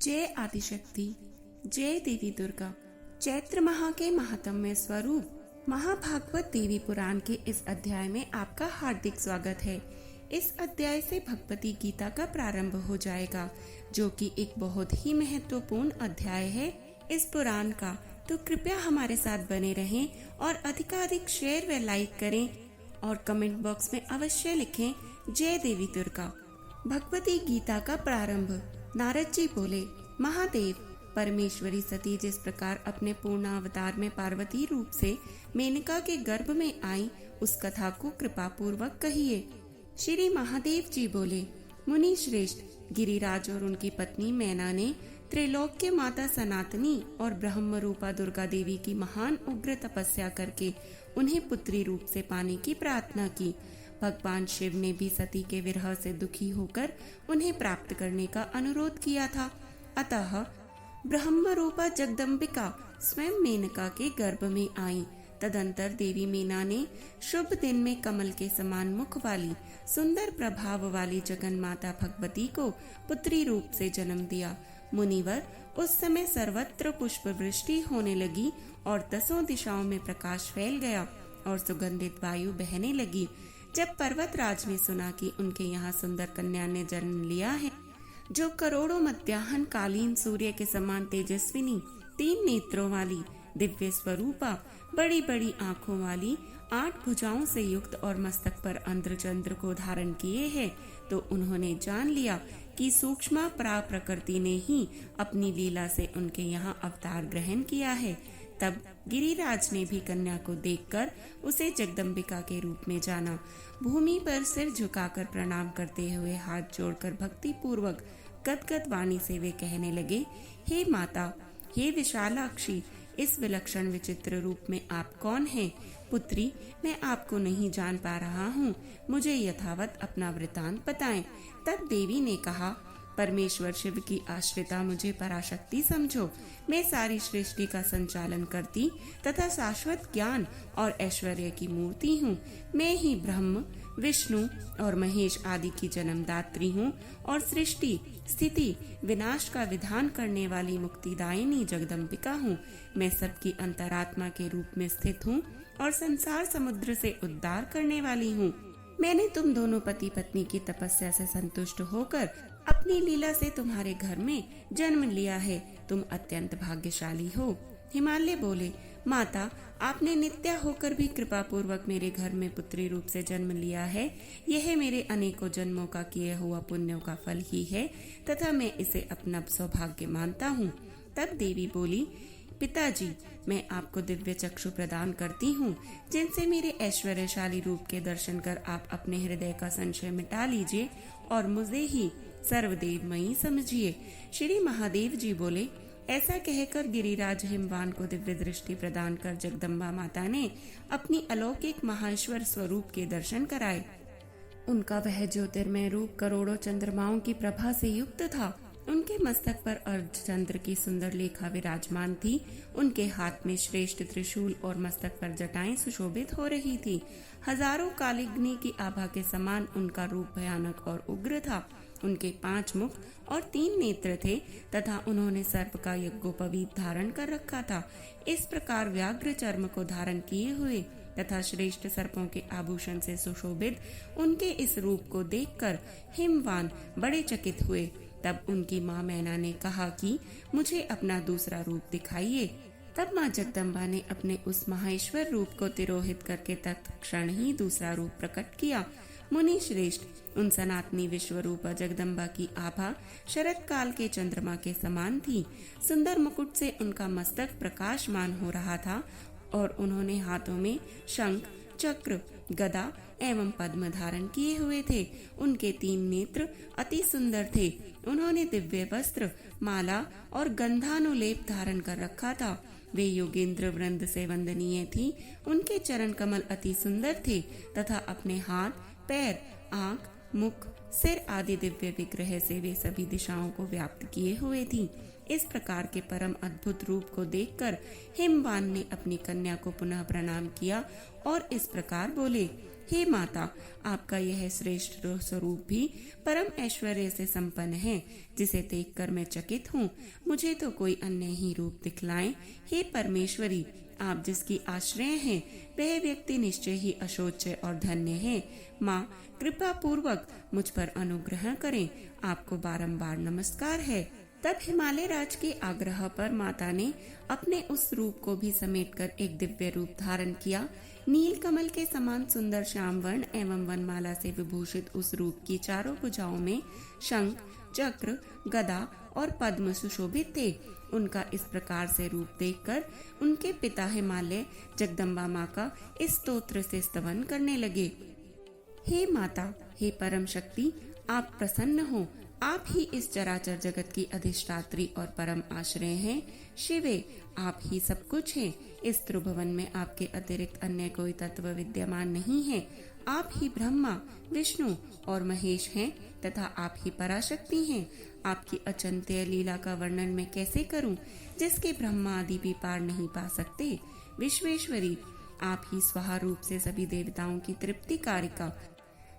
जय आदिशक्ति, जय देवी दुर्गा। चैत्र माह के महात्म्य स्वरूप महाभागवत देवी पुराण के इस अध्याय में आपका हार्दिक स्वागत है। इस अध्याय से भगवती गीता का प्रारंभ हो जाएगा, जो कि एक बहुत ही महत्वपूर्ण अध्याय है इस पुराण का। तो कृपया हमारे साथ बने रहें और अधिकाधिक शेयर व लाइक करें और कमेंट बॉक्स में अवश्य लिखें जय देवी दुर्गा। भगवती गीता का प्रारंभ। नारद जी बोले, महादेव, परमेश्वरी सती जिस प्रकार अपने पूर्णावतार में पार्वती रूप से मेनका के गर्भ में आई, उस कथा को कृपा पूर्वक कहिए। श्री महादेव जी बोले, मुनि श्रेष्ठ, गिरिराज और उनकी पत्नी मैना ने त्रिलोक्य माता सनातनी और ब्रह्म रूपा दुर्गा देवी की महान उग्र तपस्या करके उन्हें पुत्री रूप से पाने की प्रार्थना की। भगवान शिव ने भी सती के विरह से दुखी होकर उन्हें प्राप्त करने का अनुरोध किया था। अतः ब्रह्म रूपा जगदम्बिका स्वयं मेनका के गर्भ में आई। तदंतर देवी मीना ने शुभ दिन में कमल के समान मुख वाली सुंदर प्रभाव वाली जगन माता भगवती को पुत्री रूप से जन्म दिया। मुनिवर, उस समय सर्वत्र पुष्प वृष्टि होने लगी और दसों दिशाओं में प्रकाश फैल गया और सुगंधित वायु बहने लगी। जब पर्वतराज ने सुना कि उनके यहाँ सुंदर कन्या ने जन्म लिया है, जो करोड़ों मध्याह्न कालीन सूर्य के समान तेजस्विनी, 3 नेत्रों वाली, दिव्य स्वरूपा, बड़ी बड़ी आँखों वाली, 8 भुजाओं से युक्त और मस्तक पर अंध्रचंद्र को धारण किए है, तो उन्होंने जान लिया कि सूक्ष्म प्रकृति ने ही अपनी लीला से उनके यहाँ अवतार ग्रहण किया है। तब गिरिराज ने भी कन्या को देखकर उसे जगदम्बिका के रूप में जाना। भूमि पर सिर झुकाकर प्रणाम करते हुए हाथ जोड़कर भक्ति पूर्वक गदगद वाणी से वे कहने लगे, हे माता, हे विशालाक्षी, इस विलक्षण विचित्र रूप में आप कौन हैं? पुत्री, मैं आपको नहीं जान पा रहा हूँ, मुझे यथावत अपना वृतांत बताएं। तब देवी ने कहा, परमेश्वर शिव की आश्रिता मुझे पराशक्ति समझो। मैं सारी सृष्टि का संचालन करती तथा शाश्वत ज्ञान और ऐश्वर्य की मूर्ति हूँ। मैं ही ब्रह्म, विष्णु और महेश आदि की जन्मदात्री हूँ और सृष्टि, स्थिति, विनाश का विधान करने वाली मुक्तिदायिनी जगदम्बिका हूँ। मैं सबकी अंतरात्मा के रूप में स्थित हूँ और संसार समुद्र से उद्धार करने वाली हूँ। मैंने तुम दोनों पति पत्नी की तपस्या से संतुष्ट होकर अपनी लीला से तुम्हारे घर में जन्म लिया है। तुम अत्यंत भाग्यशाली हो। हिमालय बोले, माता, आपने नित्या होकर भी कृपा पूर्वक मेरे घर में पुत्री रूप से जन्म लिया है। यह मेरे अनेकों जन्मों का किए हुआ पुण्यों का फल ही है तथा मैं इसे अपना सौभाग्य मानता हूँ। तब देवी बोली, पिताजी, मैं आपको दिव्य चक्षु प्रदान करती हूँ, जिनसे मेरे ऐश्वर्यशाली रूप के दर्शन कर आप अपने हृदय का संशय मिटा लीजिए और मुझे ही सर्वदेवमयी समझिए। श्री महादेव जी बोले, ऐसा कहकर गिरिराज हिमवान को दिव्य दृष्टि प्रदान कर जगदम्बा माता ने अपनी अलौकिक महाश्वर स्वरूप के दर्शन कराए। उनका वह ज्योतिर्मय रूप करोड़ों चंद्रमाओं की प्रभा से युक्त था। उनके मस्तक पर अर्धचंद्र की सुंदर लेखा विराजमान थी। उनके हाथ में श्रेष्ठ त्रिशूल और मस्तक पर जटाएं सुशोभित हो रही थी। हजारों कालिग्नि की आभा के समान उनका रूप भयानक और उग्र था। उनके 5 मुख और 3 नेत्र थे तथा उन्होंने सर्प का यज्ञोपवीत धारण कर रखा था। इस प्रकार व्याघ्र चर्म को धारण किए हुए तथा श्रेष्ठ सर्पों के आभूषण से सुशोभित उनके इस रूप को देखकर हिमवान बड़े चकित हुए। तब उनकी माँ मैना ने कहा कि मुझे अपना दूसरा रूप दिखाइए। तब माँ जगदम्बा ने अपने उस महेश्वर रूप को तिरोहित करके तत्क्षण ही दूसरा रूप प्रकट किया। मुनि श्रेष्ठ, उन सनातनी विश्व रूपा जगदम्बा की आभा शरत काल के चंद्रमा के समान थी। सुंदर मुकुट से उनका मस्तक प्रकाशमान हो रहा था और उन्होंने हाथों में शंख, चक्र, गदा एवं पद्म धारण किए हुए थे। उनके 3 नेत्र अति सुंदर थे। उन्होंने दिव्य वस्त्र, माला और गंधानुलेप धारण कर रखा था। वे योगेंद्र वृंद से वंदनीय थी। उनके चरण कमल अति सुंदर थे तथा अपने हाथ, पैर, आँख, मुख, सिर आदि दिव्य विग्रह से वे सभी दिशाओं को व्याप्त किए हुए थी। इस प्रकार के परम अद्भुत रूप को देखकर हिमवान ने अपनी कन्या को पुनः प्रणाम किया और इस प्रकार बोले, हे माता, आपका यह श्रेष्ठ स्वरूप भी परम ऐश्वर्य से संपन्न है, जिसे देखकर मैं चकित हूँ। मुझे तो कोई अन्य ही रूप दिखलाएं। हे परमेश्वरी, आप जिसकी आश्रय हैं, वह व्यक्ति निश्चय ही अशोच्य और धन्य है। माँ, कृपा पूर्वक मुझ पर अनुग्रह करें। आपको बारंबार नमस्कार है। तब हिमालय राज के आग्रह पर माता ने अपने उस रूप को भी समेटकर एक दिव्य रूप धारण किया। नील कमल के समान सुंदर श्याम वर्ण एवं वनमाला से विभूषित उस रूप की चारों भुजाओं में शंख, चक्र, गदा और पद्म सुशोभित थे। उनका इस प्रकार से रूप देखकर उनके पिता हिमालय जगदम्बा माँ का इस स्तोत्र से स्तवन करने लगे। हे माता, हे परम शक्ति, आप प्रसन्न हो। आप ही इस चराचर जगत की अधिष्ठात्री और परम आश्रय हैं। शिवे, आप ही सब कुछ हैं। इस त्रिभुवन में आपके अतिरिक्त अन्य कोई तत्व विद्यमान नहीं है। आप ही ब्रह्मा, विष्णु और महेश हैं तथा आप ही पराशक्ति हैं। आपकी अचिंत्य लीला का वर्णन मैं कैसे करूं, जिसके ब्रह्मा आदि भी पार नहीं पा सकते। विश्वेश्वरी, आप ही स्वाहा रूप से सभी देवताओं की तृप्ति कारिका,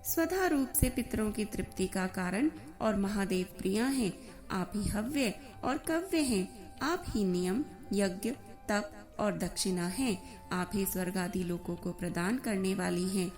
स्वधा रूप से पितरों की तृप्ति का कारण और महादेव प्रिया हैं। आप ही हव्य और कव्य हैं। आप ही नियम, यज्ञ, तप और दक्षिणा हैं। आप ही स्वर्ग आदि लोकों को प्रदान करने वाली हैं।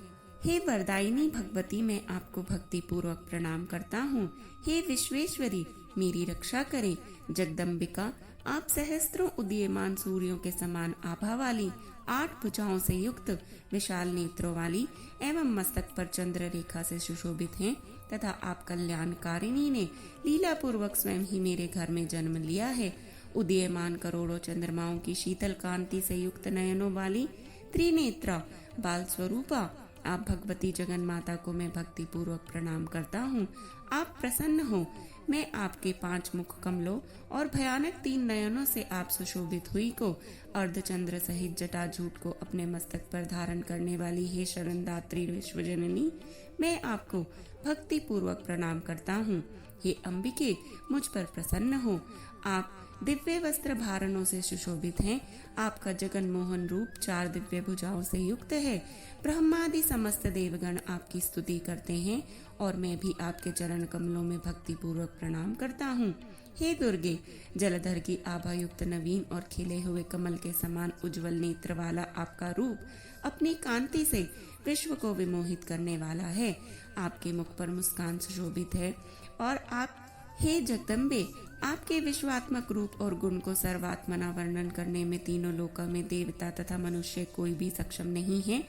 हे वरदायिनी भगवती, मैं आपको भक्ति पूर्वक प्रणाम करता हूँ। हे विश्वेश्वरी, मेरी रक्षा करें। जगदम्बिका, आप सहस्त्रों उदीयमान सूर्यों के समान आभा वाली, 8 भुजाओं से युक्त, विशाल नेत्रों वाली एवं मस्तक पर चंद्र रेखा से सुशोभित हैं तथा आप कल्याणकारिणी ने लीला पूर्वक स्वयं ही मेरे घर में जन्म लिया है। उदीयमान करोड़ों चंद्रमाओं की शीतल कांति से युक्त नयनों वाली त्रिनेत्रा बाल स्वरूपा, आप भगवती जगन माता को मैं भक्ति पूर्वक प्रणाम करता हूँ। आप प्रसन्न हो। मैं आपके 5 मुख कमलों और भयानक 3 नयनों से आप सुशोभित हुई को, अर्धचंद्र सहित जटाजूट को अपने मस्तक पर धारण करने वाली हे शरणदात्री विश्वजननी, मैं आपको भक्ति पूर्वक प्रणाम करता हूँ। हे अंबिके, मुझ पर प्रसन्न हो। आप दिव्य वस्त्र धारणों से सुशोभित हैं। आपका जगन मोहन रूप 4 दिव्य भुजाओं से युक्त है। ब्रह्मादि समस्त देवगण आपकी स्तुति करते हैं और मैं भी आपके चरण कमलों में भक्ति पूर्वक प्रणाम करता हूँ। हे दुर्गे, जलधर की आभा युक्त नवीन और खिले हुए कमल के समान उज्जवल नेत्र वाला आपका रूप अपनी कांति से विश्व को विमोहित करने वाला है। आपके मुख पर मुस्कान सुशोभित है और आप, हे जगदम्बे, आपके विश्वात्मक रूप और गुण को सर्वात्मना वर्णन करने में तीनों लोकों में देवता तथा मनुष्य कोई भी सक्षम नहीं है।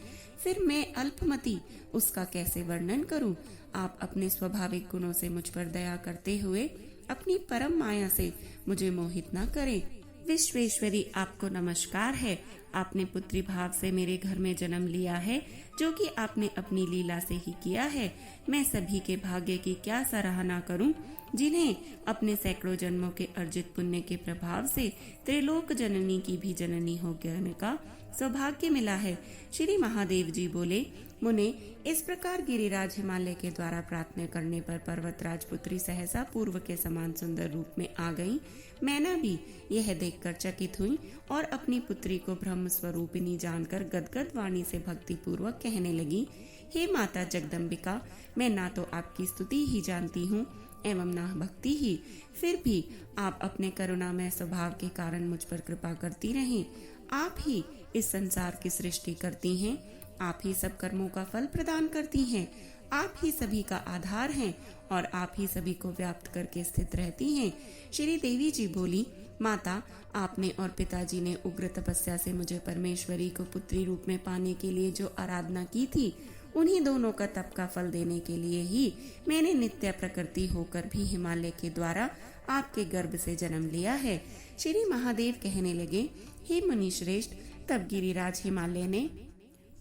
फिर मैं अल्पमति उसका कैसे वर्णन करूं? आप अपने स्वाभाविक गुणों से मुझ पर दया करते हुए अपनी परम माया से मुझे मोहित न करें। विश्वेश्वरी, आपको नमस्कार है। आपने पुत्री भाव से मेरे घर में जन्म लिया है, जो कि आपने अपनी लीला से ही किया है। मैं सभी के भाग्य की क्या सराहना करूं, जिन्हें अपने सैकड़ों जन्मों के अर्जित पुण्य के प्रभाव से त्रिलोक जननी की भी जननी हो जाने का सौभाग्य मिला है। श्री महादेव जी बोले, मुने, इस प्रकार गिरिराज हिमालय के द्वारा प्रार्थना करने पर पर्वतराज पुत्री सहसा पूर्व के समान सुंदर रूप में आ गई। मैना भी यह देखकर चकित हुई और अपनी पुत्री को ब्रह्म स्वरूपिणी जानकर गदगद वाणी से भक्ति पूर्वक कहने लगी, हे माता जगदम्बिका, मैं ना तो आपकी स्तुति ही जानती हूँ एवं ना भक्ति ही, फिर भी आप अपने करुणामय स्वभाव के कारण मुझ पर कृपा करती रहें। आप ही इस संसार की सृष्टि करती हैं। आप ही सब कर्मों का फल प्रदान करती हैं। आप ही सभी का आधार हैं और आप ही सभी को व्याप्त करके स्थित रहती हैं। श्री देवी जी बोली, माता, आपने और पिताजी ने उग्र तपस्या से मुझे परमेश्वरी को पुत्री रूप में पाने के लिए जो आराधना की थी, उन्हीं दोनों का तप का फल देने के लिए ही मैंने नित्य प्रकृति होकर भी हिमालय के द्वारा आपके गर्भ से जन्म लिया है। श्री महादेव कहने लगे, हे मुनि श्रेष्ठ, तब गिरिराज हिमालय ने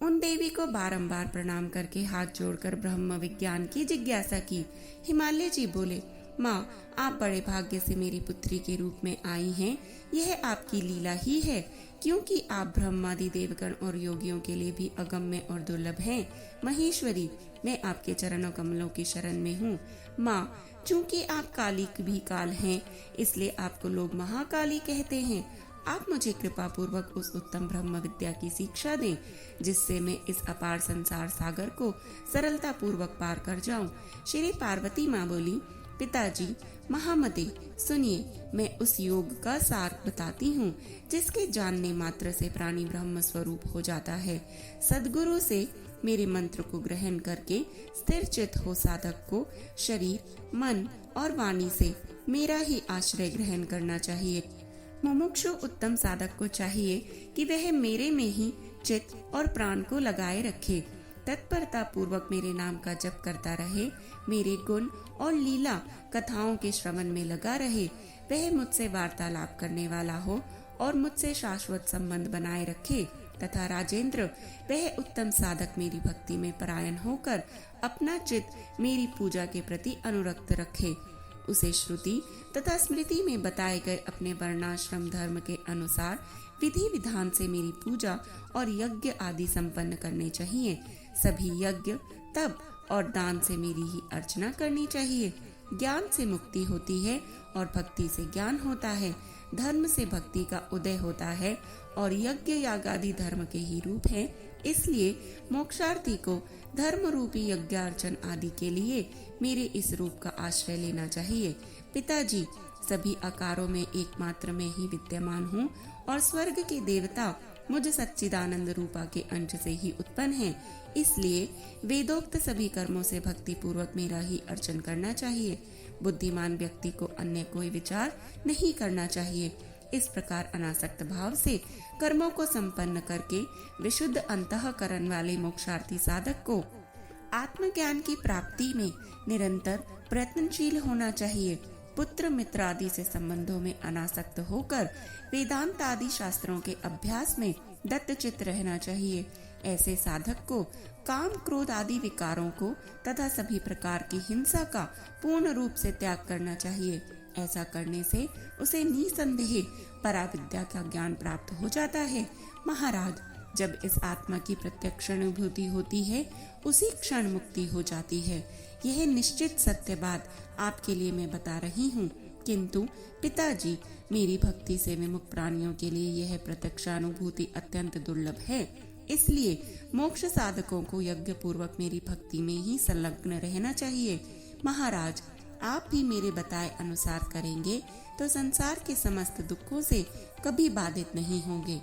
उन देवी को बारंबार प्रणाम करके हाथ जोड़कर ब्रह्म विज्ञान की जिज्ञासा की। हिमालय जी बोले, माँ, आप बड़े भाग्य से मेरी पुत्री के रूप में आई हैं। यह आपकी लीला ही है, क्योंकि आप ब्रह्मादि देवगण और योगियों के लिए भी अगम्य और दुर्लभ हैं। महेश्वरी, मैं आपके चरणों कमलों की शरण में हूँ। माँ, चूंकि आप काली भी काल हैं, इसलिए आपको लोग महाकाली कहते हैं। आप मुझे कृपा पूर्वक उस उत्तम ब्रह्म विद्या की शिक्षा दें जिससे मैं इस अपार संसार सागर को सरलता पूर्वक पार कर जाऊं। श्री पार्वती माँ बोली, पिताजी महामते सुनिए, मैं उस योग का सार बताती हूँ जिसके जानने मात्र से प्राणी ब्रह्म स्वरूप हो जाता है। सद्गुरु से मेरे मंत्र को ग्रहण करके स्थिर चित हो साधक को शरीर, मन और वाणी से मेरा ही आश्रय ग्रहण करना चाहिए। मुमुक्षु उत्तम साधक को चाहिए कि वह मेरे में ही चित और प्राण को लगाए रखे, तत्परता पूर्वक मेरे नाम का जप करता रहे, मेरे गुण और लीला कथाओं के श्रवण में लगा रहे, वह मुझसे वार्तालाप करने वाला हो और मुझसे शाश्वत संबंध बनाए रखे तथा राजेंद्र वह उत्तम साधक मेरी भक्ति में परायण होकर अपना चित्त मेरी पूजा के प्रति अनुरक्त रखे। उसे श्रुति तथा स्मृति में बताए गए अपने वर्णाश्रम धर्म के अनुसार विधि विधान से मेरी पूजा और यज्ञ आदि संपन्न करने चाहिए। सभी यज्ञ, तप और दान से मेरी ही अर्चना करनी चाहिए। ज्ञान से मुक्ति होती है और भक्ति से ज्ञान होता है। धर्म से भक्ति का उदय होता है और यज्ञ याग आदि धर्म के ही रूप हैं। इसलिए मोक्षार्थी को धर्म रूपी यज्ञार्चन आदि के लिए मेरे इस रूप का आश्रय लेना चाहिए। पिताजी, सभी आकारों में एकमात्र में ही विद्यमान हूँ और स्वर्ग के देवता मुझ सच्चिदानंद रूपा के अंश से ही उत्पन्न हैं। इसलिए वेदोक्त सभी कर्मों से भक्ति पूर्वक मेरा ही अर्चन करना चाहिए। बुद्धिमान व्यक्ति को अन्य कोई विचार नहीं करना चाहिए। इस प्रकार अनासक्त भाव से कर्मों को संपन्न करके विशुद्ध अंतःकरण वाले मोक्षार्थी साधक को आत्मज्ञान की प्राप्ति में निरंतर प्रयत्नशील होना चाहिए। पुत्र मित्र आदि से संबंधों में अनासक्त होकर वेदांत आदि शास्त्रों के अभ्यास में दत्तचित्त रहना चाहिए। ऐसे साधक को काम क्रोध आदि विकारों को तथा सभी प्रकार की हिंसा का पूर्ण रूप से त्याग करना चाहिए। ऐसा करने से उसे निसंदेह पराविद्या का ज्ञान प्राप्त हो जाता है। महाराज, जब इस आत्मा की प्रत्यक्ष अनुभूति होती है उसी क्षण मुक्ति हो जाती है। यह निश्चित सत्य बात आपके लिए मैं बता रही हूँ, किंतु पिताजी, मेरी भक्ति से विमुख प्राणियों के लिए यह प्रत्यक्षानुभूति अत्यंत दुर्लभ है। इसलिए मोक्ष साधकों को यज्ञ पूर्वक मेरी भक्ति में ही संलग्न रहना चाहिए। महाराज, आप भी मेरे बताए अनुसार करेंगे तो संसार के समस्त दुखों से कभी बाधित नहीं होंगे।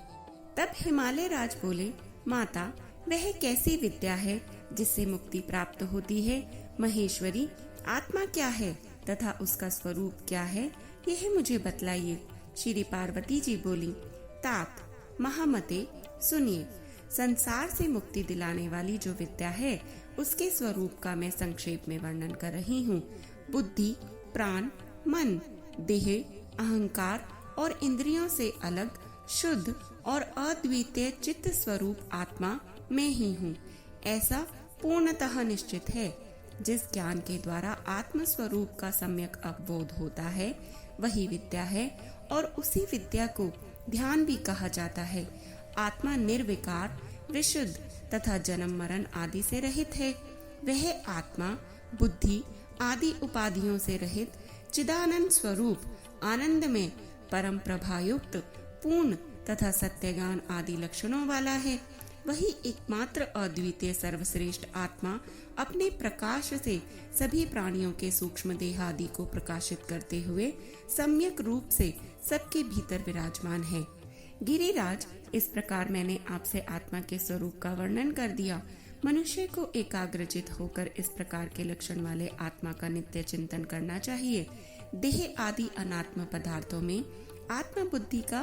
तब हिमालय राज बोले, माता, वह कैसी विद्या है जिससे मुक्ति प्राप्त होती है? महेश्वरी, आत्मा क्या है तथा उसका स्वरूप क्या है, यह मुझे बतलाइए। श्री पार्वती जी बोली, तात महामते सुनिए, संसार से मुक्ति दिलाने वाली जो विद्या है उसके स्वरूप का मैं संक्षेप में वर्णन कर रही हूँ। बुद्धि, प्राण, मन, देह, अहंकार और इंद्रियों से अलग शुद्ध और अद्वितीय चित्त स्वरूप आत्मा मैं ही हूँ, ऐसा पूर्णतः निश्चित है। जिस ज्ञान के द्वारा आत्म स्वरूप का सम्यक अवबोध होता है वही विद्या है और उसी विद्या को ध्यान भी कहा जाता है। आत्मा निर्विकार, विशुद्ध तथा जन्म मरण आदि से रहित है। वह आत्मा बुद्धि आदि उपाधियों से रहित चिदानंद स्वरूप आनंद में परम प्रभायुक्त पूर्ण तथा सत्यज्ञान आदि लक्षणों वाला है। वही एकमात्र अद्वितीय सर्वश्रेष्ठ आत्मा अपने प्रकाश से सभी प्राणियों के सूक्ष्म देह आदि को प्रकाशित करते हुए सम्यक रूप से सबके भीतर विराजमान है। गिरिराज, इस प्रकार मैंने आपसे आत्मा के स्वरूप का वर्णन कर दिया। मनुष्य को एकाग्रचित होकर इस प्रकार के लक्षण वाले आत्मा का नित्य चिंतन करना चाहिए। देह आदि अनात्म पदार्थों में आत्मा बुद्धि का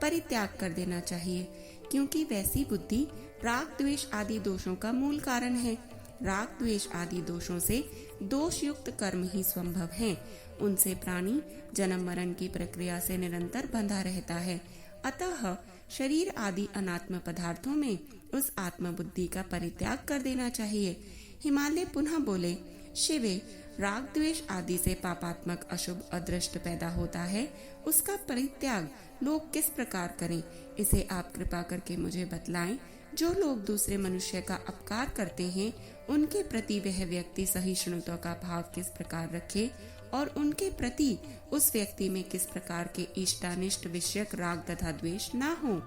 परित्याग कर देना चाहिए, क्योंकि वैसी बुद्धि राग द्वेष आदि दोषों का मूल कारण है। राग द्वेष आदि दोषों से दोष युक्त कर्म ही संभव हैं। उनसे प्राणी जन्म मरण की प्रक्रिया से निरंतर बंधा रहता है। अतः शरीर आदि अनात्म पदार्थों में उस आत्म बुद्धि का परित्याग कर देना चाहिए। हिमालय पुनः बोले, शिवे, राग द्वेष आदि से पापात्मक अशुभ अदृष्ट पैदा होता है, उसका परित्याग लोग किस प्रकार करें, इसे आप कृपा करके मुझे बतलाएं। जो लोग दूसरे मनुष्य का अपकार करते हैं उनके प्रति वह व्यक्ति सहिष्णुता का भाव किस प्रकार रखे और उनके प्रति उस व्यक्ति में किस प्रकार के इष्टानिष्ट विषयक राग तथा द्वेष ना हो।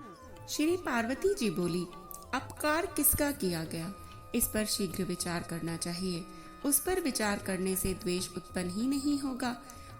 श्री पार्वती जी बोली, अपकार किसका किया गया, इस पर शीघ्र विचार करना चाहिए। उस पर विचार करने से द्वेष उत्पन्न ही नहीं होगा।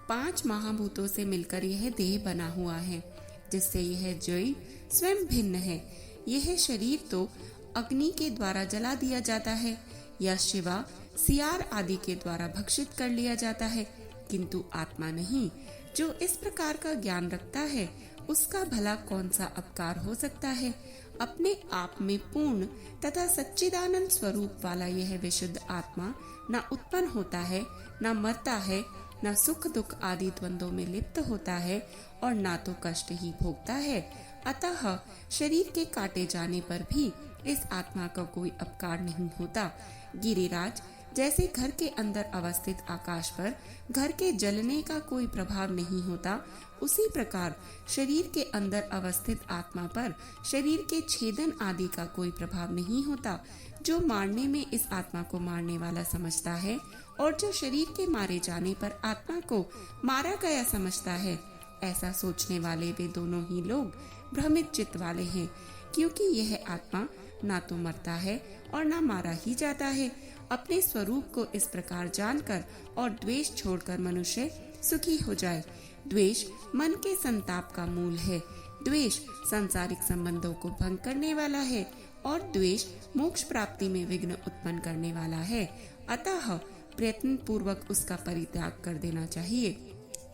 5 महाभूतों से मिलकर यह देह बना हुआ है, जिससे यह जोई स्वयं भिन्न है। यह शरीर तो अग्नि के द्वारा जला दिया जाता है या शिवा सियार आदि के द्वारा भक्षित कर लिया जाता है, किंतु आत्मा नहीं। जो इस प्रकार का ज्ञान रखता है उसका भला कौन सा अपकार हो सकता है। अपने आप में पूर्ण तथा सच्चिदानंद स्वरूप वाला यह विशुद्ध आत्मा न उत्पन्न होता है, न मरता है, न सुख दुख आदि द्वंद्वों में लिप्त होता है और न तो कष्ट ही भोगता है। अतः शरीर के काटे जाने पर भी इस आत्मा का कोई अपकार नहीं होता। गिरिराज, जैसे घर के अंदर अवस्थित आकाश पर घर के जलने का कोई प्रभाव नहीं होता, उसी प्रकार शरीर के अंदर अवस्थित आत्मा पर शरीर के छेदन आदि का कोई प्रभाव नहीं होता। जो मारने में इस आत्मा को मारने वाला समझता है और जो शरीर के मारे जाने पर आत्मा को मारा गया समझता है, ऐसा सोचने वाले वे दोनों ही लोग भ्रमित चित्त वाले हैं, क्योंकि यह आत्मा ना तो मरता है और ना मारा ही जाता है। अपने स्वरूप को इस प्रकार जानकर और द्वेष छोड़कर मनुष्य सुखी हो जाए। द्वेष मन के संताप का मूल है। द्वेष सांसारिक संबंधों को भंग करने वाला है और द्वेष मोक्ष प्राप्ति में विघ्न उत्पन्न करने वाला है। अतः प्रयत्न पूर्वक उसका परित्याग कर देना चाहिए।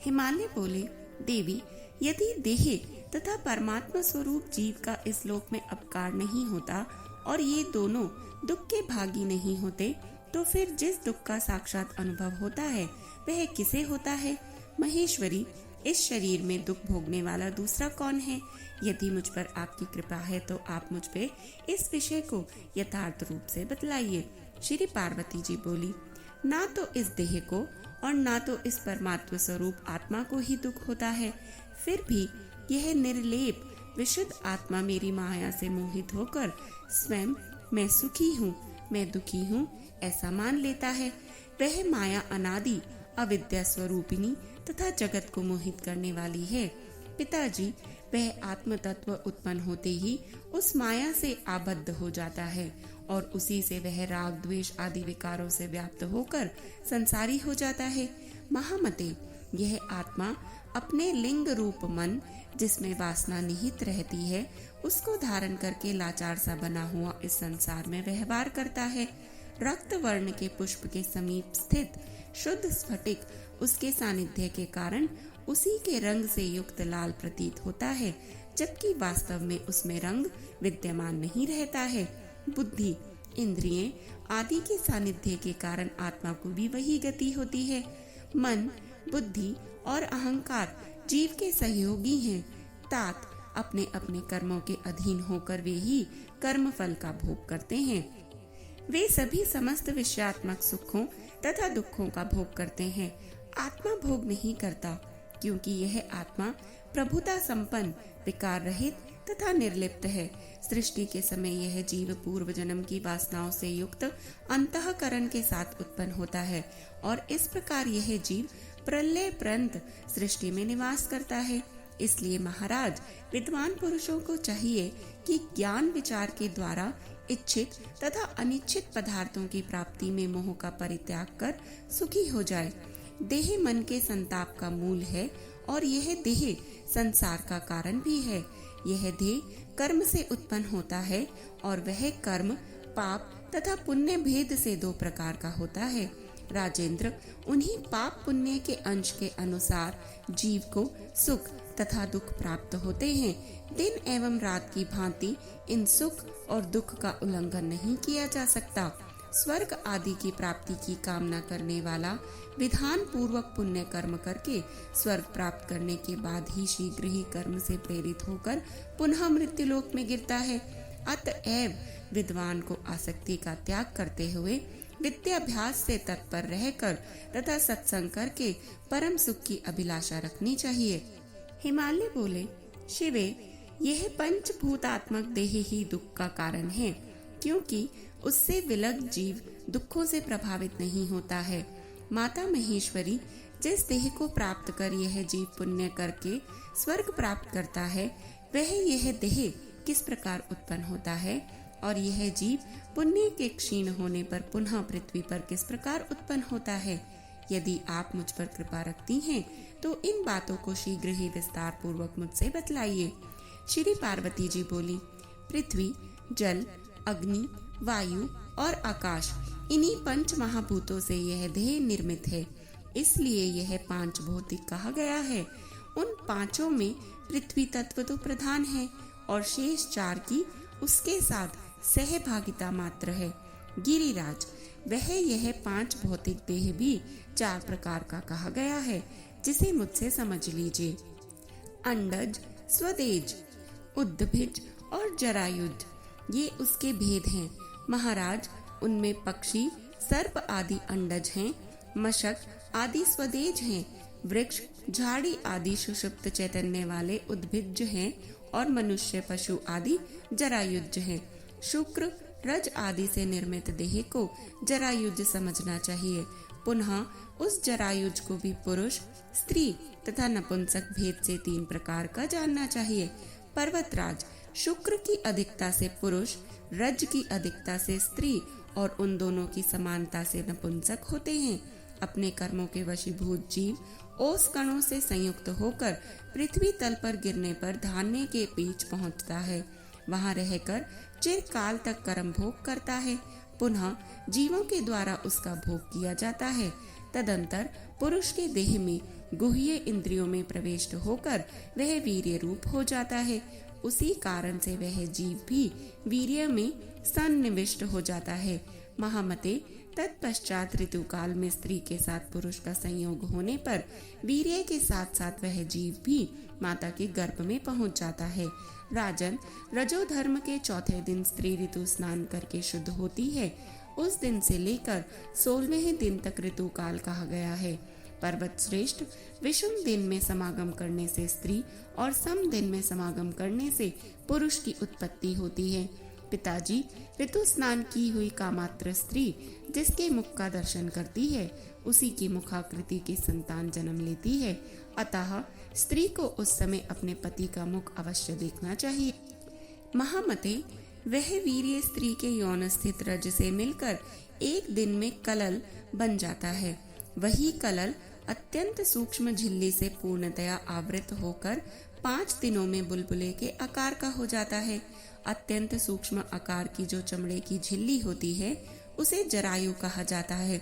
हिमालय बोले, देवी, यदि देह तथा परमात्मा स्वरूप जीव का इस लोक में अपकार नहीं होता और ये दोनों दुख के भागी नहीं होते, तो फिर जिस दुख का साक्षात अनुभव होता है वह किसे होता है। महेश्वरी, इस शरीर में दुख भोगने वाला दूसरा कौन है। यदि मुझ पर आपकी कृपा है तो आप मुझ पे इस विषय को यथार्थ रूप से बतलाइए। श्री पार्वती जी बोली, ना तो इस देह को और ना तो इस परमात्मा स्वरूप आत्मा को ही दुख होता है, फिर भी यह निर्लेप विशुद्ध आत्मा मेरी माया से मोहित होकर स्वयं मैं सुखी हूँ, मैं दुखी हूँ ऐसा मान लेता है। वह माया अनादि अविद्या स्वरूपिणी तथा जगत को मोहित करने वाली है। पिताजी, वह आत्म तत्व उत्पन्न होते ही उस माया से आबद्ध हो जाता है और उसी से वह राग द्वेष आदि विकारों से व्याप्त होकर संसारी हो जाता है। महामते, यह आत्मा अपने लिंग रूप मन, जिसमें वासना निहित रहती है, उसको धारण करके लाचार सा बना हुआ इस संसार में व्यवहार करता है। रक्त वर्ण के पुष्प के समीप स्थित शुद्ध स्फटिक उसके सानिध्य के कारण उसी के रंग से युक्त लाल प्रतीत होता है, जबकि वास्तव में उसमें रंग विद्यमान नहीं रहता है। बुद्धि, इंद्रिय आदि के सानिध्य के कारण आत्मा को भी वही गति होती है। मन, बुद्धि और अहंकार जीव के सहयोगी हैं, तात अपने अपने कर्मों के अधीन होकर वे ही कर्म फल का भोग करते हैं। वे सभी समस्त विषयात्मक सुखों तथा दुखों का भोग करते हैं। आत्मा भोग नहीं करता, क्योंकि यह आत्मा प्रभुता संपन्न, विकार रहित तथा निर्लिप्त है। सृष्टि के समय यह जीव पूर्व जन्म की वासनाओं से युक्त अंतःकरण के साथ उत्पन्न होता है और इस प्रकार यह जीव प्रलय पर्यंत सृष्टि में निवास करता है। इसलिए महाराज, विद्वान पुरुषों को चाहिए कि ज्ञान विचार के द्वारा इच्छित तथा अनिच्छित पदार्थों की प्राप्ति में मोह का परित्याग कर सुखी हो जाए। देह मन के संताप का मूल है और यह देह संसार का कारण भी है। यह देह कर्म से उत्पन्न होता है और वह कर्म पाप तथा पुण्य भेद से 2 प्रकार का होता है। राजेंद्र, उन्हीं पाप पुण्य के अंश के अनुसार जीव को सुख तथा दुख प्राप्त होते हैं। दिन एवं रात की भांति इन सुख और दुख का उल्लंघन नहीं किया जा सकता। स्वर्ग आदि की प्राप्ति की कामना करने वाला विधान पूर्वक पुण्य कर्म करके स्वर्ग प्राप्त करने के बाद ही शीघ्र ही कर्म से प्रेरित होकर पुनः मृत्युलोक में गिरता है। अतएव विद्वान को आसक्ति का त्याग करते हुए विद्याभ्यास से तत्पर रहकर तथा सत्संग करके परम सुख की अभिलाषा रखनी चाहिए। हिमालय बोले, शिवे, यह पंचभूतात्मक देह ही दुख का कारण है, क्योंकि उससे विलग जीव दुखों से प्रभावित नहीं होता है। माता महेश्वरी, जिस देह को प्राप्त कर यह जीव पुण्य करके स्वर्ग प्राप्त करता है, वह यह देह किस प्रकार उत्पन्न होता है और यह जीव पुण्य के क्षीण होने पर पुनः पृथ्वी पर किस प्रकार उत्पन्न होता है। यदि आप मुझ पर कृपा रखती हैं तो इन बातों को शीघ्र ही विस्तार पूर्वक मुझसे बतलाइए। श्री पार्वती जी बोली, पृथ्वी, जल, अग्नि, वायु और आकाश, इन्हीं पंच महाभूतों से यह देह निर्मित है, इसलिए यह पांच भौतिक कहा गया है। उन पांचों में पृथ्वी तत्व तो प्रधान है और शेष चार की उसके साथ सहभागिता मात्र है। गिरिराज, वह यह पांच भौतिक देह भी चार प्रकार का कहा गया है, जिसे मुझसे समझ लीजिए। अंडज, स्वदेज, उद्भिज और जरायुज, ये उसके भेद हैं। महाराज, उनमें पक्षी, सर्प आदि अंडज हैं, मशक आदि स्वदेज हैं, वृक्ष, झाड़ी आदि सुषुप्त चैतन्य वाले उद्भिज हैं और मनुष्य, पशु आदि जरायुज हैं। शुक्र, रज आदि से निर्मित देह को जरायुज समझना चाहिए। पुनः उस जरायुज को भी पुरुष, स्त्री तथा नपुंसक भेद से तीन प्रकार का जानना चाहिए। पर्वतराज, शुक्र की अधिकता से पुरुष, रज की अधिकता से स्त्री और उन दोनों की समानता से नपुंसक होते हैं। अपने कर्मों के वशीभूत जीव ओस कणों से संयुक्त होकर पृथ्वी तल पर गिरने पर धान्य के बीच पहुंचता है। वहां रहकर चिरकाल तक कर्म भोग करता है। पुनः जीवों के द्वारा उसका भोग किया जाता है। तदंतर पुरुष के देह में गुह्य इंद्रियों में प्रविष्ट होकर वह वीर्य रूप हो जाता है। उसी कारण से वह जीव भी वीर्य में सन्निविष्ट हो जाता है। महामते, तत्पश्चात ऋतु काल में स्त्री के साथ पुरुष का संयोग होने पर वीर्य के साथ साथ वह जीव भी माता के गर्भ में पहुंच जाता है। राजन, रजो धर्म के चौथे दिन स्त्री ऋतु स्नान करके शुद्ध होती है। उस दिन से लेकर 16वें दिन तक ऋतु काल कहा गया है। पर्वत श्रेष्ठ, विषम दिन में समागम करने से स्त्री और सम दिन में समागम करने से पुरुष की उत्पत्ति होती है। पिताजी, ऋतु स्नान की हुई कामात्र स्त्री जिसके मुख का दर्शन करती है, उसी की मुखाकृति की संतान जन्म लेती है। अतः स्त्री को उस समय अपने पति का मुख अवश्य देखना चाहिए। महामते, वह वीर्य स्त्री के यौन स्थित रज से मिलकर एक दिन में कलल बन जाता है। वही कलल अत्यंत सूक्ष्म झिल्ली से पूर्णतया आवृत होकर 5 दिनों में बुलबुले के आकार का हो जाता है। अत्यंत सूक्ष्म आकार की जो चमड़े की झिल्ली होती है, उसे जरायु कहा जाता है।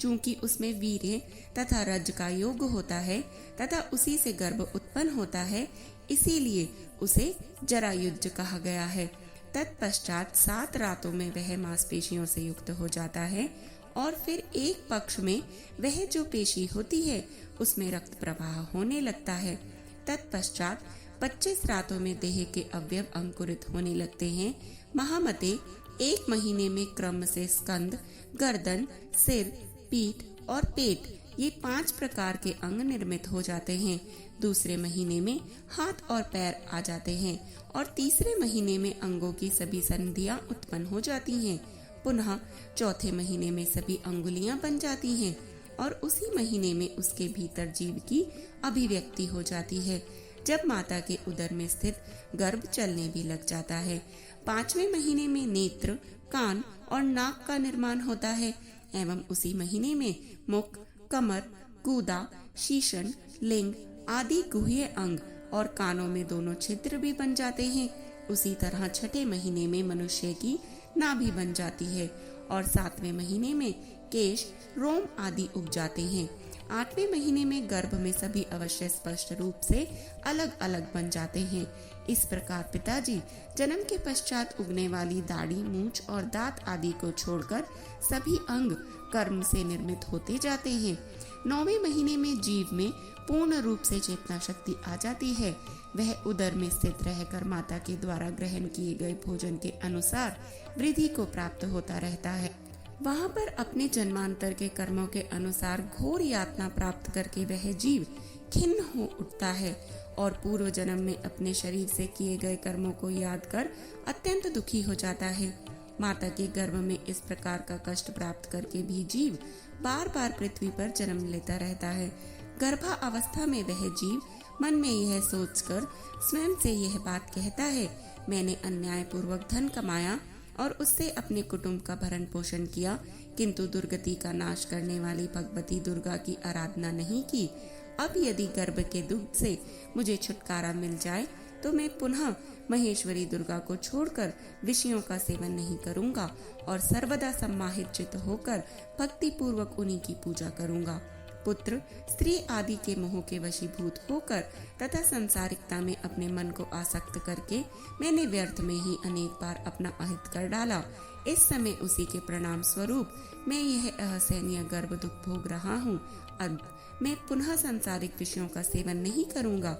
चूंकि उसमें वीर्य तथा रज का योग होता है तथा उसी से गर्भ उत्पन्न होता है, इसीलिए उसे जरायुज कहा गया है। तत्पश्चात 7 रातों में वह मांसपेशियों से युक्त हो जाता है और फिर एक पक्ष में वह जो पेशी होती है उसमें रक्त प्रवाह होने लगता है। तत्पश्चात 25 रातों में देह के अवयव अंकुरित होने लगते हैं। महामते, 1 महीने में क्रम से स्कंद, गर्दन, सिर, पीठ और पेट, ये 5 प्रकार के अंग निर्मित हो जाते हैं। दूसरे महीने में हाथ और पैर आ जाते हैं और तीसरे महीने में अंगों की सभी संधियां उत्पन्न हो जाती हैं। पुनः चौथे महीने में सभी अंगुलियां बन जाती हैं और उसी महीने में उसके भीतर जीव की अभिव्यक्ति हो जाती है, जब माता के उदर में स्थित गर्भ चलने भी लग जाता है। 5वें महीने में नेत्र, कान और नाक का निर्माण होता है एवं उसी महीने में मुख, कमर, गूदा, शीशन, लिंग आदि गुह्य अंग और कानों में दोनों छिद्र भी बन जाते हैं। उसी तरह छठे महीने में मनुष्य की नाभि बन जाती है और 7वें महीने में केश, रोम आदि उग जाते हैं। 8वें महीने में गर्भ में सभी अवश्य स्पष्ट रूप से अलग अलग बन जाते हैं। इस प्रकार पिताजी, जन्म के पश्चात उगने वाली दाढ़ी, मूंछ और दांत आदि को छोड़कर सभी अंग कर्म से निर्मित होते जाते हैं। 9वें महीने में जीव में पूर्ण रूप से चेतना शक्ति आ जाती है। वह उदर में स्थित रहकर माता के द्वारा ग्रहण किए गए भोजन के अनुसार वृद्धि को प्राप्त होता रहता है। वहाँ पर अपने जन्मांतर के कर्मों के अनुसार घोर यातना प्राप्त करके वह जीव खिन्न हो उठता है और पूर्व जन्म में अपने शरीर से किए गए कर्मों को याद कर अत्यंत दुखी हो जाता है। माता के गर्भ में इस प्रकार का कष्ट प्राप्त करके भी जीव बार बार पृथ्वी पर जन्म लेता रहता है। गर्भावस्था में वह जीव मन में यह सोचकर स्वयं से यह बात कहता है, मैंने अन्यायपूर्वक धन कमाया और उससे अपने कुटुंब का भरण पोषण किया, किंतु दुर्गति का नाश करने वाली भगवती दुर्गा की आराधना नहीं की। अब यदि गर्भ के दुग्ध से मुझे छुटकारा मिल जाए तो मैं पुनः महेश्वरी दुर्गा को छोड़कर विषयों का सेवन नहीं करूंगा और सर्वदा सम्माहित चित्त होकर भक्ति पूर्वक उन्हीं की पूजा करूंगा। पुत्र स्त्री आदि के मोह के वशीभूत होकर तथा सांसारिकता में अपने मन को आसक्त करके मैंने व्यर्थ में ही अनेक बार अपना अहित कर डाला। इस समय उसी के प्रणाम स्वरूप मैं यह असहनीय गर्भ दुख भोग रहा हूँ। अब मैं पुनः सांसारिक विषयों का सेवन नहीं करूँगा।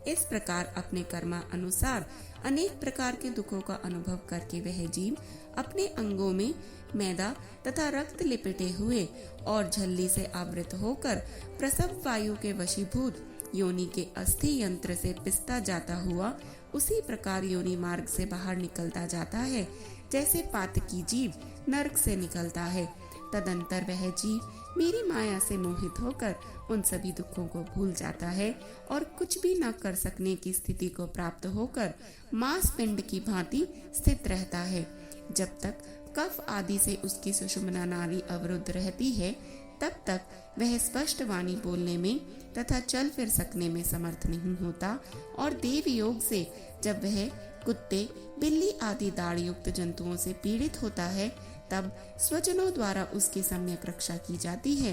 इस प्रकार अपने कर्मा अनुसार अनेक प्रकार के दुखों का अनुभव करके वह जीव अपने अंगों में मैदा तथा रक्त लिपटे हुए और झल्ली से आवृत होकर प्रसव वायु के वशीभूत योनि के अस्थि यंत्र से पिसता जाता हुआ उसी प्रकार योनि मार्ग से बाहर निकलता जाता है, जैसे पातकी जीव नरक से निकलता है। तदंतर वह जीव मेरी माया से मोहित होकर उन सभी दुखों को भूल जाता है और कुछ भी न कर सकने की स्थिति को प्राप्त होकर मांस पिंड की भांति स्थित रहता है। जब तक कफ आदि से उसकी सुषुम्ना नाड़ी अवरुद्ध रहती है, तब तक वह स्पष्ट वाणी बोलने में तथा चल फिर सकने में समर्थ नहीं होता और देव योग से जब वह कुत्ते, बिल्ली आदि दाढ़ युक्त जंतुओं से पीड़ित होता है, तब स्वजनों द्वारा उसकी सम्यक रक्षा की जाती है।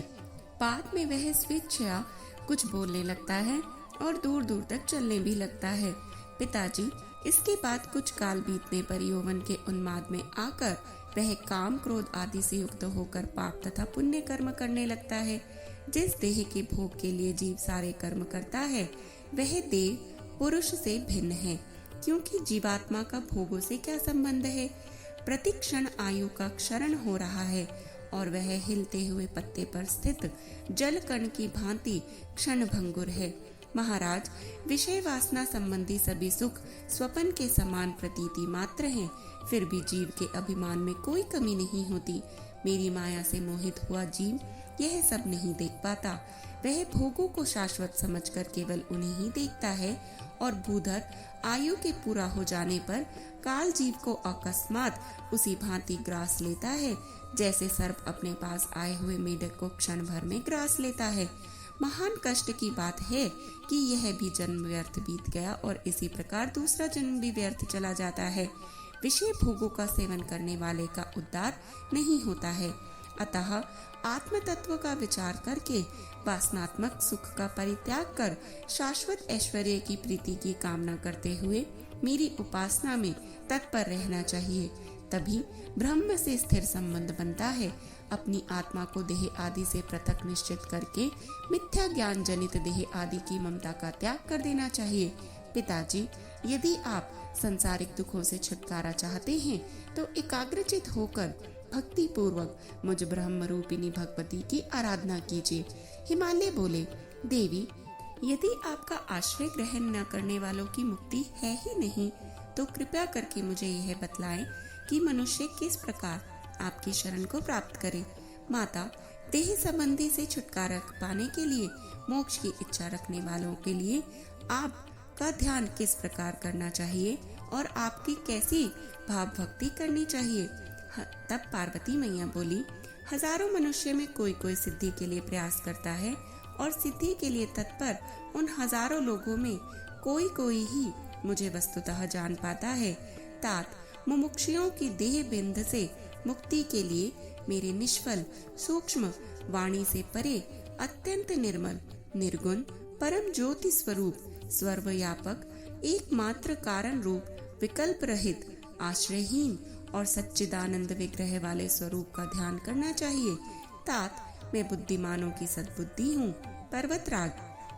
बाद में वह स्वेच्छया कुछ बोलने लगता है और दूर दूर तक चलने भी लगता है। पिताजी, इसके बाद कुछ काल बीतने पर यौवन के उन्माद में आकर वह काम क्रोध आदि से युक्त होकर पाप तथा पुण्य कर्म करने लगता है। जिस देह के भोग के लिए जीव सारे कर्म करता है, वह देह पुरुष से भिन्न है, क्योंकि जीवात्मा का भोगों से क्या संबंध है। प्रतिक्षण आयु का क्षरण हो रहा है और वह हिलते हुए पत्ते पर स्थित जल कण की भांति क्षण भंगुर है। महाराज, विषय वासना संबंधी सभी सुख स्वपन के समान प्रतीति मात्र हैं, फिर भी जीव के अभिमान में कोई कमी नहीं होती। मेरी माया से मोहित हुआ जीव यह सब नहीं देख पाता। वह भोगों को शाश्वत समझकर केवल उन्हें ही देखता है और भूधर आयु के पूरा हो जाने पर काल जीव को अकस्मात उसी भांति ग्रास लेता है, जैसे सर्प अपने पास आए हुए मेढक को क्षण भर में ग्रास लेता है। महान कष्ट की बात है कि यह भी जन्म व्यर्थ बीत गया और इसी प्रकार दूसरा जन्म भी व्यर्थ चला जाता है। विषय भोगों का सेवन करने वाले का उद्धार नहीं होता है। अतः आत्म तत्व का विचार करके वासनात्मक सुख का परित्याग कर शाश्वत ऐश्वर्य की प्रीति की कामना करते हुए मेरी उपासना में तत्पर रहना चाहिए। तभी ब्रह्म से स्थिर संबंध बनता है। अपनी आत्मा को देह आदि से पृथक निश्चित करके मिथ्या ज्ञान जनित देह आदि की ममता का त्याग कर देना चाहिए। पिताजी, यदि आप संसारिक दुखों से छुटकारा चाहते हैं तो एकाग्रचित होकर भक्ति पूर्वक मुझ ब्रह्म रूपिणी भगवती की आराधना कीजिए। हिमालय बोले, देवी, यदि आपका आश्रय ग्रहण न करने वालों की मुक्ति है ही नहीं, तो कृपया करके मुझे यह बतलाएं कि मनुष्य किस प्रकार आपकी शरण को प्राप्त करे। माता, देह संबंधी से छुटकारा पाने के लिए मोक्ष की इच्छा रखने वालों के लिए आपका ध्यान किस प्रकार करना चाहिए और आपकी कैसी भाव भक्ति करनी चाहिए। तब पार्वती मैया बोली, हजारों मनुष्य में कोई कोई सिद्धि के लिए प्रयास करता है और सिद्धि के लिए तत्पर उन हजारों लोगों में कोई कोई ही मुझे वस्तुतः जान पाता है। तात, मुमुक्षुओं की देह बिंद से मुक्ति के लिए मेरे निष्फल सूक्ष्म वाणी से परे अत्यंत निर्मल निर्गुण परम ज्योति स्वरूप सर्वव्यापक एकमात्र कारण रूप विकल्प रहित आश्रयहीन और सच्चिदानंद विग्रह वाले स्वरूप का ध्यान करना चाहिए। तात, मैं बुद्धिमानों की सद्बुद्धि हूँ। पर्वतराज,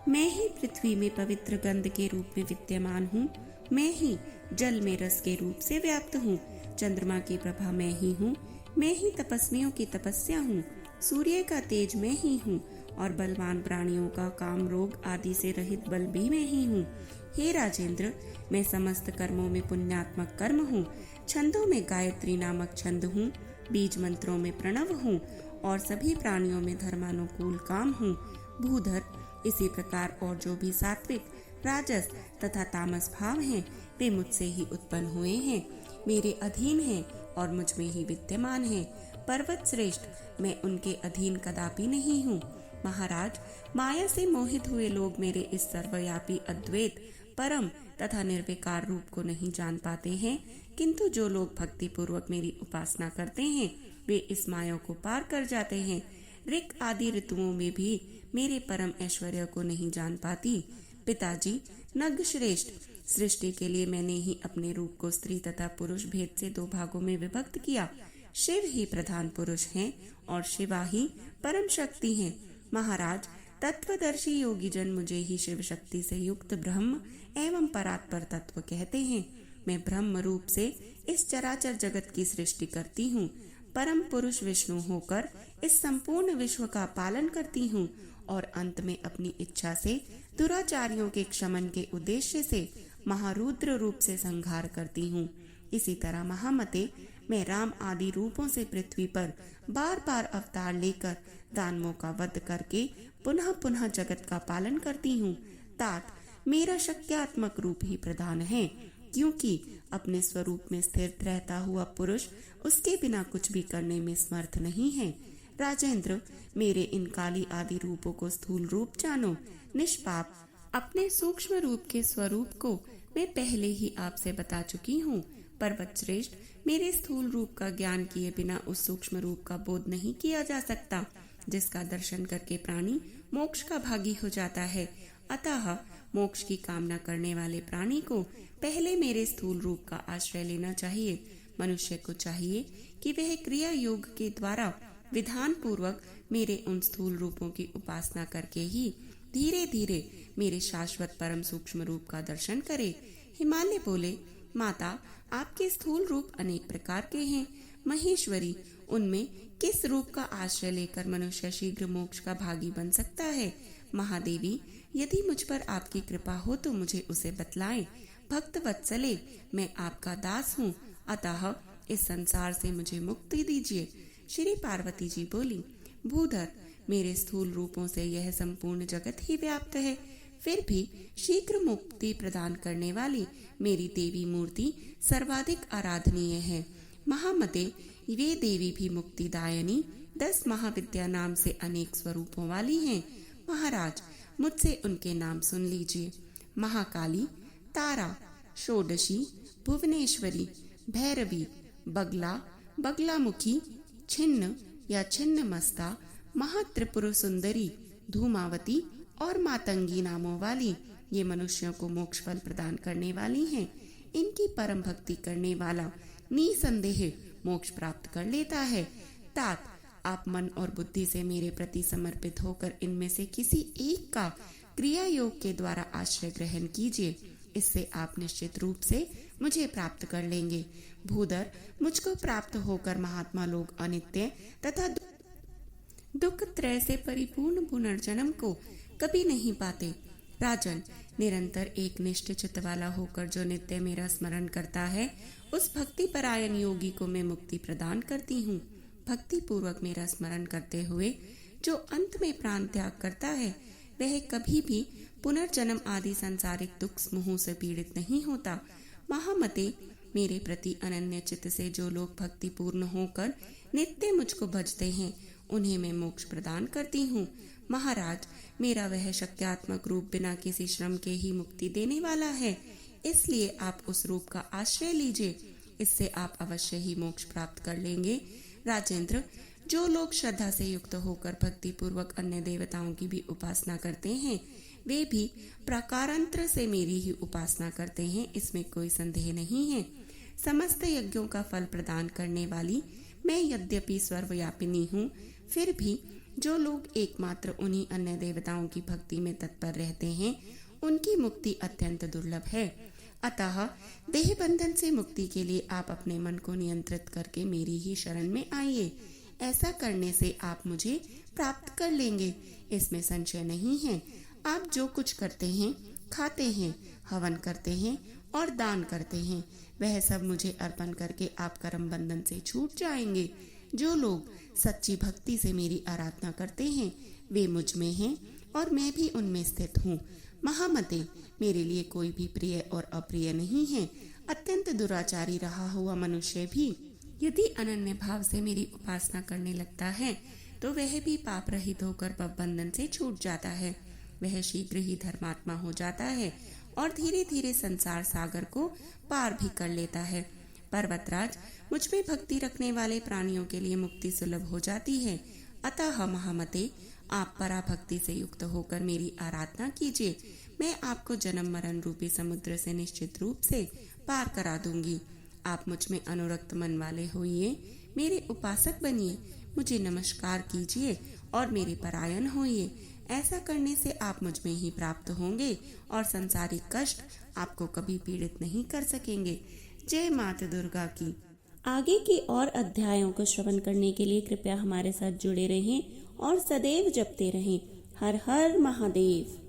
मैं ही पृथ्वी में पवित्र गंध के रूप में विद्यमान हूँ। मैं ही जल में रस के रूप से व्याप्त हूँ। चंद्रमा की प्रभा मैं ही हूँ। मैं ही तपस्वियों की तपस्या हूँ। सूर्य का तेज मैं ही हूँ और बलवान प्राणियों का काम रोग आदि से रहित बल भी मैं ही हूँ। हे राजेंद्र, मैं समस्त कर्मों में पुण्यात्मक कर्म हूँ। छंदों में गायत्री नामक छंद हूँ। बीज मंत्रों में प्रणव हूँ और सभी प्राणियों में धर्मानुकूल काम हूँ। भूधर, इसी प्रकार और जो भी सात्विक, राजस तथा तामस भाव हैं, वे मुझसे ही उत्पन्न हुए हैं, मेरे अधीन हैं और मुझ में ही विद्यमान हैं। पर्वत श्रेष्ठ, मैं उनके अधीन कदापि नहीं हूँ। महाराज, माया से मोहित हुए लोग मेरे इस सर्वव्यापी अद्वैत, परम तथा निर्विकार रूप को नहीं जान पाते हैं, किंतु जो लोग भक्ति पूर्वक मेरी उपासना करते हैं, वे इस माया को पार कर जाते हैं। ऋक आदि ऋतुओं में भी मेरे परम ऐश्वर्य को नहीं जान पाती। पिताजी, नग श्रेष्ठ, सृष्टि के लिए मैंने ही अपने रूप को स्त्री तथा पुरुष भेद से 2 भागों में विभक्त किया। शिव ही प्रधान पुरुष हैं और शिवा ही परम शक्ति हैं। महाराज, तत्वदर्शी योगी जन मुझे ही शिव शक्ति से युक्त ब्रह्म एवं परात्पर तत्व कहते हैं। मैं ब्रह्म रूप से इस चराचर जगत की सृष्टि करती हूँ। परम पुरुष विष्णु होकर इस संपूर्ण विश्व का पालन करती हूँ और अंत में अपनी इच्छा से दुराचारियों के क्षमन के उद्देश्य से महारुद्र रूप से संहार करती हूँ। इसी तरह महामते, मैं राम आदि रूपों से पृथ्वी पर बार बार अवतार लेकर दानवों का वध करके पुनः पुनः जगत का पालन करती हूँ। तात, मेरा शक्त्यात्मक रूप ही प्रधान है, क्योंकि अपने स्वरूप में स्थिर रहता हुआ पुरुष उसके बिना कुछ भी करने में समर्थ नहीं है। राजेंद्र, मेरे इन काली आदि रूपों को स्थूल रूप जानो। निष्पाप, अपने सूक्ष्म रूप के स्वरूप को मैं पहले ही आपसे बता चुकी हूँ। पर्वत श्रेष्ठ, मेरे स्थूल रूप का ज्ञान किए बिना उस सूक्ष्म रूप का बोध नहीं किया जा सकता, जिसका दर्शन करके प्राणी मोक्ष का भागी हो जाता है। अतः मोक्ष की कामना करने वाले प्राणी को पहले मेरे स्थूल रूप का आश्रय लेना चाहिए। मनुष्य को चाहिए कि वह क्रिया योग के द्वारा विधान पूर्वक मेरे उन स्थूल रूपों की उपासना करके ही धीरे धीरे मेरे शाश्वत परम सूक्ष्म रूप का दर्शन करे। हिमालय बोले, माता, आपके स्थूल रूप अनेक प्रकार के हैं। महेश्वरी, उनमें किस रूप का आश्रय लेकर मनुष्य शीघ्र मोक्ष का भागी बन सकता है? महादेवी, यदि मुझ पर आपकी कृपा हो तो मुझे उसे बतलाएं। भक्त वत्सले, मैं आपका दास हूँ, अतः इस संसार से मुझे मुक्ति दीजिए। श्री पार्वती जी बोली, भूधर, मेरे स्थूल रूपों से यह संपूर्ण जगत ही व्याप्त है, फिर भी शीघ्र मुक्ति प्रदान करने वाली मेरी देवी मूर्ति सर्वाधिक आराधनीय है। महामते, वे देवी भी मुक्तिदायिनी 10 महाविद्या नाम से अनेक स्वरूपों वाली हैं। महाराज, मुझसे उनके नाम सुन लीजिए। महाकाली, तारा, षोडशी, भुवनेश्वरी, भैरवी, बगला, बगलामुखी, छिन्न या छिन्न मस्ता, महात्रिपुर सुंदरी, धूमावती और मातंगी नामों वाली ये मनुष्यों को मोक्ष फल प्रदान करने वाली हैं। इनकी परम भक्ति करने वाला निसंदेह मोक्ष प्राप्त कर लेता है। तात, आप मन और बुद्धि से मेरे प्रति समर्पित होकर इनमें से किसी एक का क्रिया योग के द्वारा आश्रय ग्रहण कीजिए। इससे आप निश्चित रूप से मुझे प्राप्त कर लेंगे। भूधर, मुझको प्राप्त होकर महात्मा लोग अनित्य तथा दुख त्रय से परिपूर्ण पुनर्जन्म को कभी नहीं पाते। राजन, निरंतर एक निष्ठ चित्त वाला होकर जो नित्य मेरा स्मरण करता है, उस भक्ति परायण योगी को मैं मुक्ति प्रदान करती हूँ। भक्ति पूर्वक मेरा स्मरण करते हुए जो अंत में प्राण त्याग करता है, वह कभी भी पुनर्जन्म आदि सांसारिक दुख समूह से पीड़ित नहीं होता। महामते, मेरे प्रति अनन्य चित्त से जो लोग भक्ति पूर्ण होकर नित्य मुझको भजते हैं, उन्हें मैं मोक्ष प्रदान करती हूँ। महाराज, मेरा वह शक्त्यात्मक रूप बिना किसी श्रम के ही मुक्ति देने वाला है, इसलिए आप उस रूप का आश्रय लीजिए। इससे आप अवश्य ही मोक्ष प्राप्त कर लेंगे। राजेंद्र, जो लोग श्रद्धा से युक्त होकर भक्ति पूर्वक अन्य देवताओं की भी उपासना करते हैं, वे भी प्रकारांतर से मेरी ही उपासना करते हैं, इसमें कोई संदेह नहीं है। समस्त यज्ञों का फल प्रदान करने वाली मैं यद्यपि सर्वव्यापिनी हूँ, फिर भी जो लोग एकमात्र उन्हीं अन्य देवताओं की भक्ति में तत्पर रहते हैं, उनकी मुक्ति अत्यंत दुर्लभ है। अतः देह बंधन से मुक्ति के लिए आप अपने मन को नियंत्रित करके मेरी ही शरण में आइए। ऐसा करने से आप मुझे प्राप्त कर लेंगे, इसमें संशय नहीं है। आप जो कुछ करते हैं, खाते हैं, हवन करते हैं और दान करते हैं, वह सब मुझे अर्पण करके आप कर्म बंधन से छूट जाएंगे। जो लोग सच्ची भक्ति से मेरी आराधना करते हैं, वे मुझ में हैं और मैं भी उनमें स्थित हूँ। महामते, मेरे लिए कोई भी प्रिय और अप्रिय नहीं है। अत्यंत दुराचारी रहा हुआ मनुष्य भी यदि अनन्य भाव से मेरी उपासना करने लगता है तो वह भी पाप रहित होकर बंधन से छूट जाता है। वह शीघ्र ही धर्मात्मा हो जाता है और धीरे धीरे संसार सागर को पार भी कर लेता है। पर्वतराज, मुझ में भक्ति रखने वाले प्राणियों के लिए मुक्ति सुलभ हो जाती है। अतः महामते, आप पराभक्ति से युक्त होकर मेरी आराधना कीजिए। मैं आपको जन्म मरण रूपी समुद्र से निश्चित रूप से पार करा दूंगी। आप मुझ में अनुरक्त मन वाले होइए, मेरे उपासक बनिए, मुझे नमस्कार कीजिए और मेरे परायण होइए। ऐसा करने से आप मुझ में ही प्राप्त होंगे और संसारिक कष्ट आपको कभी पीड़ित नहीं कर सकेंगे। जय माता दुर्गा की। आगे के और अध्यायों को श्रवण करने के लिए कृपया हमारे साथ जुड़े रहें और सदैव जपते रहें। हर हर महादेव।